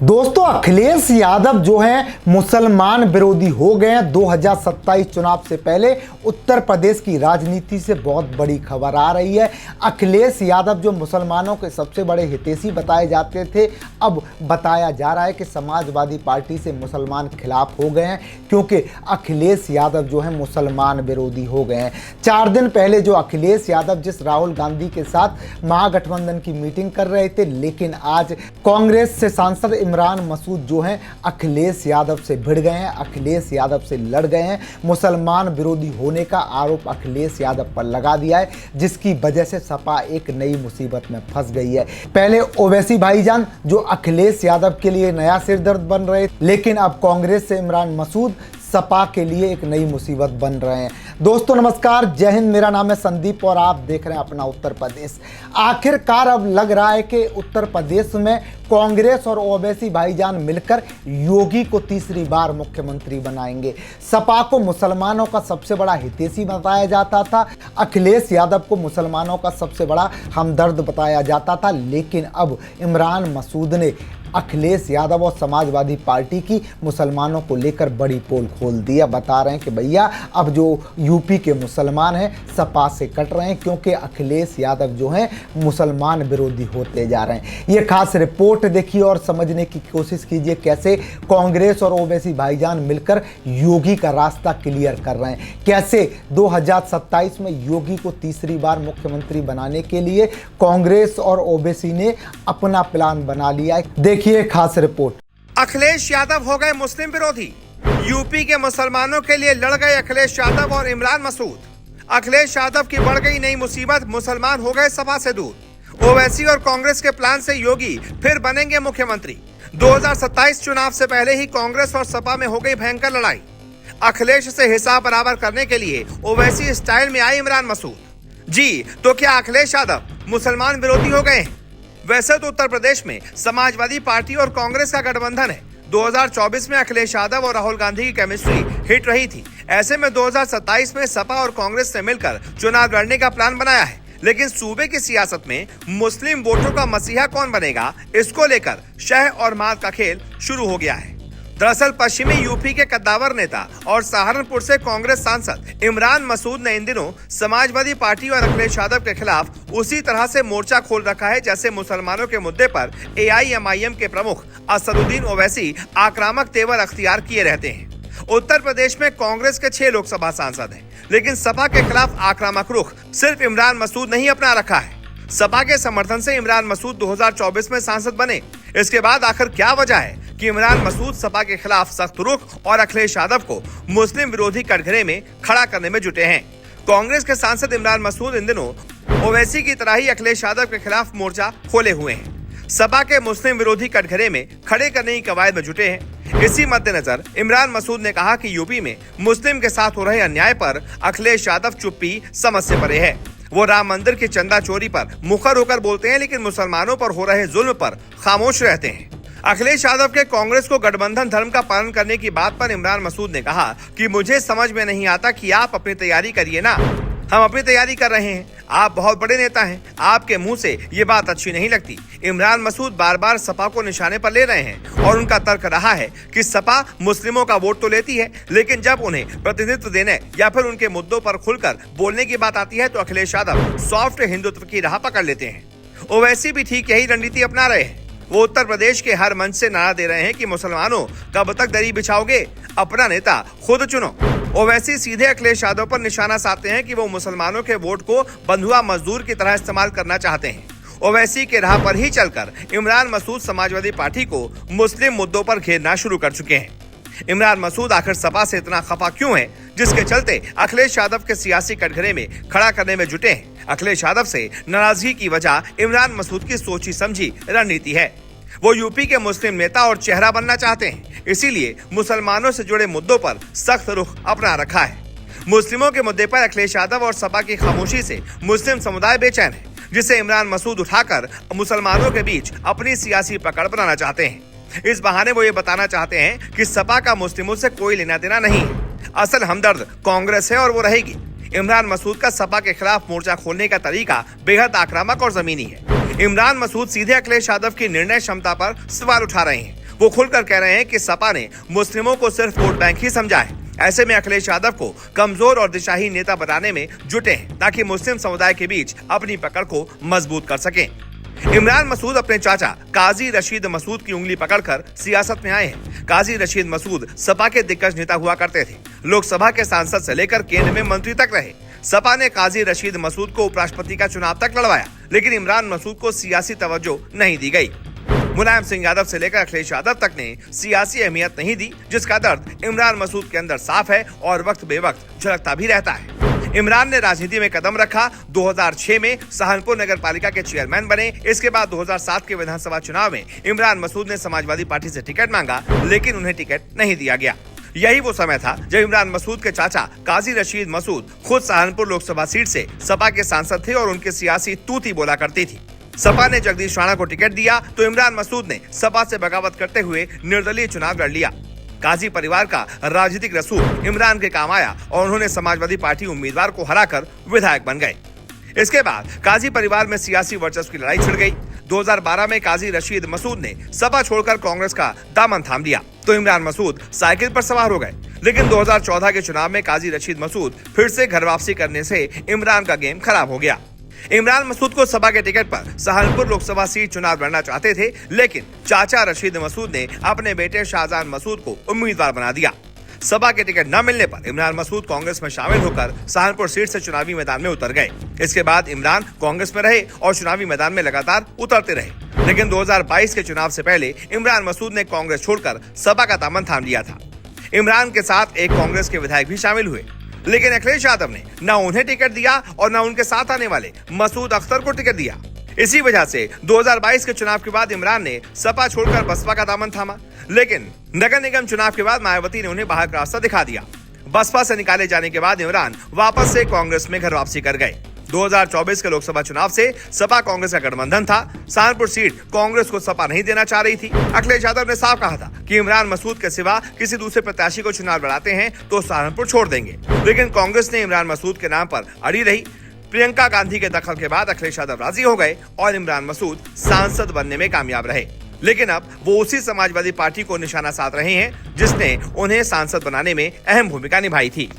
दोस्तों अखिलेश यादव जो हैं मुसलमान विरोधी हो गए हैं। 2027 चुनाव से पहले उत्तर प्रदेश की राजनीति से बहुत बड़ी खबर आ रही है। अखिलेश यादव जो मुसलमानों के सबसे बड़े हितैषी बताए जाते थे, अब बताया जा रहा है कि समाजवादी पार्टी से मुसलमान खिलाफ हो गए हैं, क्योंकि अखिलेश यादव जो है मुसलमान विरोधी हो गए हैं। 4 दिन पहले जो अखिलेश यादव जिस राहुल गांधी के साथ महागठबंधन की मीटिंग कर रहे थे, लेकिन आज कांग्रेस से सांसद इमरान मसूद जो हैं अखिलेश यादव से भिड़ गए हैं, अखिलेश यादव से लड़ गए हैं। मुसलमान विरोधी होने का आरोप अखिलेश यादव पर लगा दिया है, जिसकी वजह से सपा एक नई मुसीबत में फंस गई है। पहले ओवैसी भाईजान जो अखिलेश यादव के लिए नया सिरदर्द बन रहे, लेकिन अब कांग्रेस से इमरान मसूद सपा के लिए एक नई मुसीबत बन रहे हैं। दोस्तों नमस्कार, जय हिंद। मेरा नाम है संदीप और आप देख रहे हैं अपना उत्तर प्रदेश। आखिरकार अब लग रहा है कि उत्तर प्रदेश में कांग्रेस और ओवैसी भाईजान मिलकर योगी को तीसरी बार मुख्यमंत्री बनाएंगे। सपा को मुसलमानों का सबसे बड़ा हितैषी बताया जाता था, अखिलेश यादव को मुसलमानों का सबसे बड़ा हमदर्द बताया जाता था, लेकिन अब इमरान मसूद ने अखिलेश यादव और समाजवादी पार्टी की मुसलमानों को लेकर बड़ी पोल खोल दिया। बता रहे हैं कि भैया अब जो यूपी के मुसलमान हैं सपा से कट रहे हैं, क्योंकि अखिलेश यादव जो हैं मुसलमान विरोधी होते जा रहे हैं। ये खास रिपोर्ट देखिए और समझने की कोशिश कीजिए कैसे कांग्रेस और ओवैसी भाईजान मिलकर योगी का रास्ता क्लियर कर रहे हैं, कैसे 2027 में योगी को तीसरी बार मुख्यमंत्री बनाने के लिए कांग्रेस और ओवैसी ने अपना प्लान बना लिया है। देखिए खास रिपोर्ट। अखिलेश यादव हो गए मुस्लिम विरोधी, यूपी के मुसलमानों के लिए लड़ गए अखिलेश यादव और इमरान मसूद। अखिलेश यादव की बढ़ गई नई मुसीबत, मुसलमान हो गए सपा से दूर। ओवैसी और कांग्रेस के प्लान से योगी फिर बनेंगे मुख्यमंत्री। 2027 चुनाव से पहले ही कांग्रेस और सपा में हो गई भयंकर लड़ाई। अखिलेश से हिसाब बराबर करने के लिए ओवैसी स्टाइल में आए इमरान मसूद। जी तो क्या अखिलेश यादव मुसलमान विरोधी हो गए? वैसे तो उत्तर प्रदेश में समाजवादी पार्टी और कांग्रेस का गठबंधन है। 2024 में अखिलेश यादव और राहुल गांधी की केमिस्ट्री हिट रही थी। ऐसे में 2027 में सपा और कांग्रेस से मिलकर चुनाव लड़ने का प्लान बनाया है, लेकिन सूबे की सियासत में मुस्लिम वोटों का मसीहा कौन बनेगा, इसको लेकर शह और मात का खेल शुरू हो गया है। दरअसल पश्चिमी यूपी के कद्दावर नेता और सहारनपुर से कांग्रेस सांसद इमरान मसूद ने इन दिनों समाजवादी पार्टी और अखिलेश यादव के खिलाफ उसी तरह से मोर्चा खोल रखा है जैसे मुसलमानों के मुद्दे पर AIMIM के प्रमुख असदुद्दीन ओवैसी आक्रामक तेवर अख्तियार किए रहते हैं। उत्तर प्रदेश में कांग्रेस के 6 लोकसभा सांसद हैं, लेकिन सपा के खिलाफ आक्रामक रुख सिर्फ इमरान मसूद नहीं अपना रखा है। सपा के समर्थन से इमरान मसूद 2024 में सांसद बने। इसके बाद आखिर क्या वजह है कि इमरान मसूद सपा के खिलाफ सख्त रुख और अखिलेश यादव को मुस्लिम विरोधी कटघरे में खड़ा करने में जुटे हैं? कांग्रेस के सांसद इमरान मसूद इन दिनों ओवैसी की तरह ही अखिलेश यादव के खिलाफ मोर्चा खोले हुए हैं। सपा के मुस्लिम विरोधी कटघरे में खड़े करने की कवायद में जुटे हैं। इसी मद्देनजर इमरान मसूद ने कहा कि यूपी में मुस्लिम के साथ हो रहे अन्याय पर अखिलेश यादव चुप्पी समझ से परे है। वो राम मंदिर की चंदा चोरी पर मुखर होकर बोलते हैं, लेकिन मुसलमानों पर हो रहे जुल्म पर खामोश रहते हैं। अखिलेश यादव के कांग्रेस को गठबंधन धर्म का पालन करने की बात पर इमरान मसूद ने कहा कि मुझे समझ में नहीं आता कि आप अपनी तैयारी करिए ना, हम अपनी तैयारी कर रहे हैं। आप बहुत बड़े नेता हैं, आपके मुंह से ये बात अच्छी नहीं लगती। इमरान मसूद बार बार सपा को निशाने पर ले रहे हैं और उनका तर्क रहा है कि सपा मुस्लिमों का वोट तो लेती है, लेकिन जब उन्हें प्रतिनिधित्व देने या फिर उनके मुद्दों पर खुलकर बोलने की बात आती है तो अखिलेश यादव सॉफ्ट हिंदुत्व की राह पकड़ लेते हैं। ओवैसी भी ठीक यही रणनीति अपना रहे हैं। वो उत्तर प्रदेश के हर मंच से नारा दे रहे हैं कि मुसलमानों कब तक दरी बिछाओगे, अपना नेता खुद चुनो। ओवैसी सीधे अखिलेश यादव पर निशाना साधते हैं कि वो मुसलमानों के वोट को बंधुआ मजदूर की तरह इस्तेमाल करना चाहते हैं। ओवैसी के राह पर ही चलकर इमरान मसूद समाजवादी पार्टी को मुस्लिम मुद्दों पर घेरना शुरू कर चुके हैं। इमरान मसूद आखिर सपा से इतना खफा क्यों है, जिसके चलते अखिलेश यादव के सियासी कटघरे में खड़ा करने में जुटे हैं? अखिलेश यादव से नाराजगी की वजह इमरान मसूद की सोची समझी रणनीति है। वो यूपी के मुस्लिम नेता और चेहरा बनना चाहते हैं, इसीलिए मुसलमानों से जुड़े मुद्दों पर सख्त रुख अपना रखा है। मुस्लिमों के मुद्दे पर अखिलेश यादव और सपा की खामोशी से मुस्लिम समुदाय बेचैन है, जिसे इमरान मसूद उठाकर मुसलमानों के बीच अपनी सियासी पकड़ बनाना चाहते हैं। इस बहाने वो ये बताना चाहते हैं कि सपा का मुस्लिमों से कोई लेना देना नहीं है, असल हमदर्द कांग्रेस है और वो रहेगी। इमरान मसूद का सपा के खिलाफ मोर्चा खोलने का तरीका बेहद आक्रामक और जमीनी है। इमरान मसूद सीधे अखिलेश यादव की निर्णय क्षमता पर सवाल उठा रहे हैं। वो खुलकर कह रहे हैं कि सपा ने मुस्लिमों को सिर्फ वोट बैंक ही समझा है। ऐसे में अखिलेश यादव को कमजोर और दिशाहीन नेता बनाने में जुटे हैं ताकि मुस्लिम समुदाय के बीच अपनी पकड़ को मजबूत कर सकें। इमरान मसूद अपने चाचा काजी रशीद मसूद की उंगली पकड़कर सियासत में आए हैं। काजी रशीद मसूद सपा के दिग्गज नेता हुआ करते थे। लोकसभा के सांसद से लेकर केंद्र में मंत्री तक रहे। सपा ने काजी रशीद मसूद को उपराष्ट्रपति का चुनाव तक लड़वाया, लेकिन इमरान मसूद को सियासी तवज्जो नहीं दी गई। मुलायम सिंह यादव से लेकर अखिलेश यादव तक ने सियासी अहमियत नहीं दी, जिसका दर्द इमरान मसूद के अंदर साफ है और वक्त बेवक्त झलकता भी रहता है। इमरान ने राजनीति में कदम रखा। 2006 में सहारनपुर नगर पालिका के चेयरमैन बने। इसके बाद 2007 के विधानसभा चुनाव में इमरान मसूद ने समाजवादी पार्टी से टिकट मांगा, लेकिन उन्हें टिकट नहीं दिया गया। यही वो समय था जब इमरान मसूद के चाचा काजी रशीद मसूद खुद सहारनपुर लोकसभा सीट से सपा के सांसद थे और उनकी सियासी तूती बोला करती थी। सपा ने जगदीश राणा को टिकट दिया तो इमरान मसूद ने सपा से बगावत करते हुए निर्दलीय चुनाव लड़ लिया। काजी परिवार का राजनीतिक रसूख इमरान के काम आया और उन्होंने समाजवादी पार्टी उम्मीदवार को हराकर विधायक बन गए। इसके बाद काजी परिवार में सियासी वर्चस्व की लड़ाई छिड़ गई। 2012 में काजी रशीद मसूद ने सपा छोड़कर कांग्रेस का दामन थाम लिया तो इमरान मसूद साइकिल पर सवार हो गए। लेकिन 2014 के चुनाव में काजी रशीद मसूद फिर से घर वापसी करने से इमरान का गेम खराब हो गया। इमरान मसूद को सपा के टिकट पर सहारनपुर लोकसभा सीट चुनाव लड़ना चाहते थे, लेकिन चाचा रशीद मसूद ने अपने बेटे शाहजहान मसूद को उम्मीदवार बना दिया। सपा के टिकट न मिलने पर इमरान मसूद कांग्रेस में शामिल होकर सहारनपुर सीट से चुनावी मैदान में उतर गए। इसके बाद इमरान कांग्रेस में रहे और चुनावी मैदान में लगातार उतरते रहे। लेकिन 2022 के चुनाव से पहले इमरान मसूद ने कांग्रेस छोड़कर सपा का दामन थाम लिया था। इमरान के साथ एक कांग्रेस के विधायक भी शामिल हुए, लेकिन अखिलेश यादव ने न उन्हें टिकट दिया और न उनके साथ आने वाले मसूद अख्तर को टिकट दिया। इसी वजह से 2022 के चुनाव के बाद इमरान ने सपा छोड़कर बसपा का दामन थामा, लेकिन नगर निगम चुनाव के बाद मायावती ने उन्हें बाहर का रास्ता दिखा दिया। बसपा से निकाले जाने के बाद इमरान वापस से कांग्रेस में घर वापसी कर गए। 2024 के लोकसभा चुनाव से सपा कांग्रेस का गठबंधन था। सहारनपुर सीट कांग्रेस को सपा नहीं देना चाह रही थी। अखिलेश यादव ने साफ कहा था कि इमरान मसूद के सिवा किसी दूसरे प्रत्याशी को चुनाव लड़ाते हैं तो सहारनपुर छोड़ देंगे, लेकिन कांग्रेस ने इमरान मसूद के नाम पर अड़ी रही। प्रियंका गांधी के दखल के बाद अखिलेश यादव राजी हो गए और इमरान मसूद सांसद बनने में कामयाब रहे। लेकिन अब वो उसी समाजवादी पार्टी को निशाना साध रहे हैं जिसने उन्हें सांसद बनाने में अहम भूमिका निभाई थी।